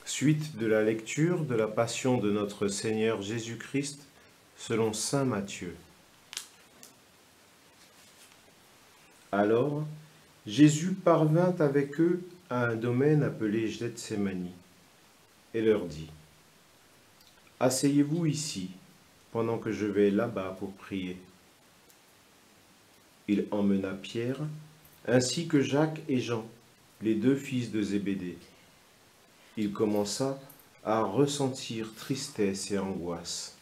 Suite de la lecture de la Passion de notre Seigneur Jésus-Christ selon saint Matthieu. Alors, Jésus parvint avec eux à un domaine appelé Gethsémani et leur dit : « Asseyez-vous ici, pendant que je vais là-bas pour prier. » Il emmena Pierre, ainsi que Jacques et Jean, les deux fils de Zébédée. Il commença à ressentir tristesse et angoisse.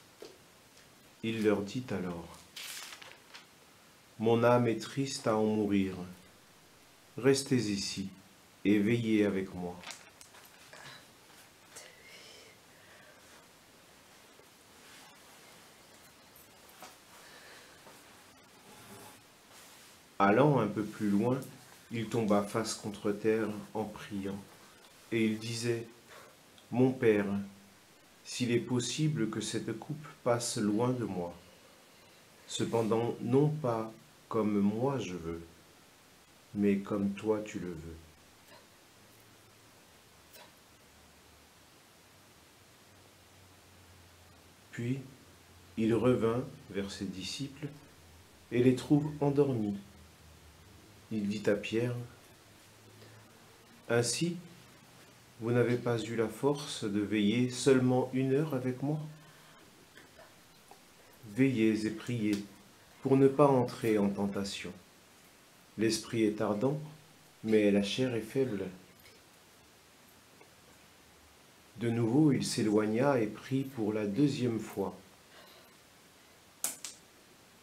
Il leur dit alors : « Mon âme est triste à en mourir. Restez ici et veillez avec moi. » Allant un peu plus loin, il tomba face contre terre en priant, et il disait : « Mon Père, s'il est possible que cette coupe passe loin de moi, cependant non pas comme moi je veux, mais comme toi tu le veux. » Puis il revint vers ses disciples et les trouve endormis. Il dit à Pierre : « Ainsi, vous n'avez pas eu la force de veiller seulement 1 heure avec moi ? Veillez et priez pour ne pas entrer en tentation. L'esprit est ardent, mais la chair est faible. » De nouveau, il s'éloigna et prie pour la 2e fois.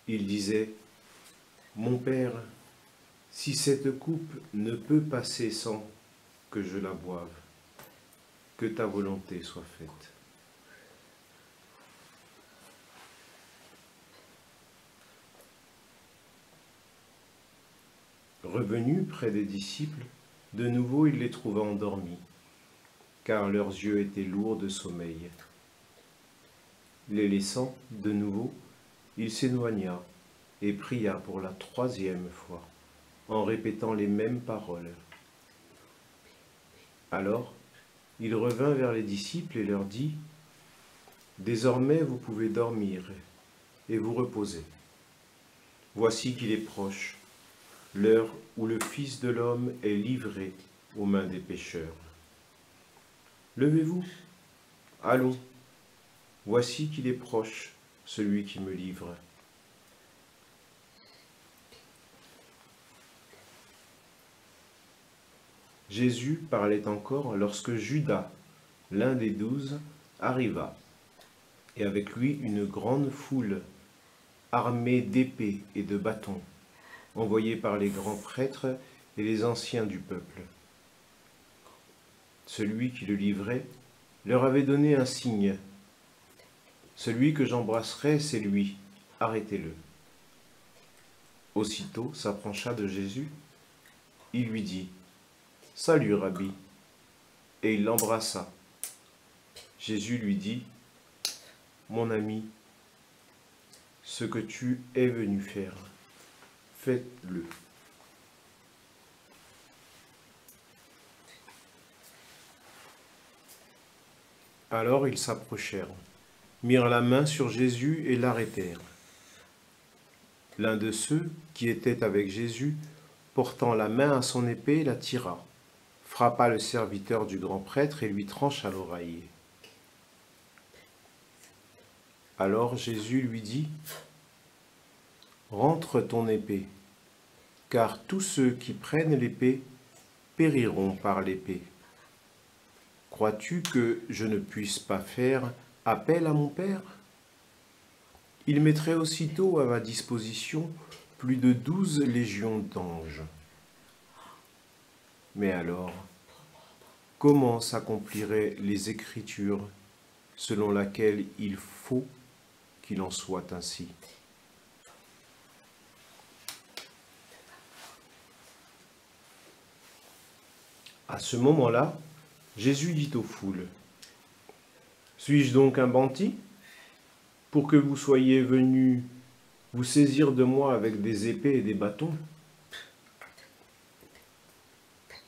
Il disait : « Mon Père, si cette coupe ne peut passer sans que je la boive, que ta volonté soit faite. » Revenu près des disciples, de nouveau il les trouva endormis, car leurs yeux étaient lourds de sommeil. Les laissant de nouveau, il s'éloigna et pria pour la 3e fois, en répétant les mêmes paroles. Alors, il revint vers les disciples et leur dit : « Désormais vous pouvez dormir et vous reposer. Voici qu'il est proche, l'heure où le Fils de l'homme est livré aux mains des pécheurs. Levez-vous, allons, voici qu'il est proche, celui qui me livre. » Jésus parlait encore lorsque Judas, l'un des 12, arriva, et avec lui une grande foule, armée d'épées et de bâtons, envoyés par les grands prêtres et les anciens du peuple. Celui qui le livrait leur avait donné un signe : « Celui que j'embrasserai, c'est lui, arrêtez-le. » Aussitôt s'approcha de Jésus, il lui dit : « Salut, Rabbi !» et il l'embrassa. Jésus lui dit : « Mon ami, ce que tu es venu faire, faites-le. » Alors ils s'approchèrent, mirent la main sur Jésus et l'arrêtèrent. L'un de ceux qui étaient avec Jésus, portant la main à son épée, la tira, frappa le serviteur du grand prêtre et lui trancha l'oreille. Alors Jésus lui dit : « Rentre ton épée, car tous ceux qui prennent l'épée périront par l'épée. Crois-tu que je ne puisse pas faire appel à mon Père ? Il mettrait aussitôt à ma disposition plus de 12 légions d'anges. Mais alors, comment s'accompliraient les Écritures selon laquelle il faut qu'il en soit ainsi ? » À ce moment-là, Jésus dit aux foules : « Suis-je donc un banti, pour que vous soyez venus vous saisir de moi avec des épées et des bâtons ?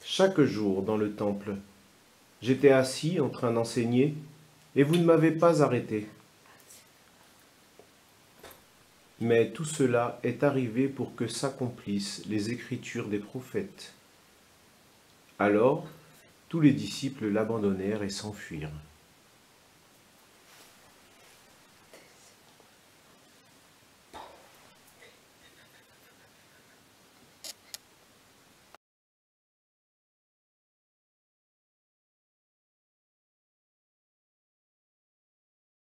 Chaque jour dans le temple, J'étais assis en train d'enseigner, et vous ne m'avez pas arrêté. Mais tout cela est arrivé pour que s'accomplissent les écritures des prophètes. » Alors, tous les disciples l'abandonnèrent et s'enfuirent.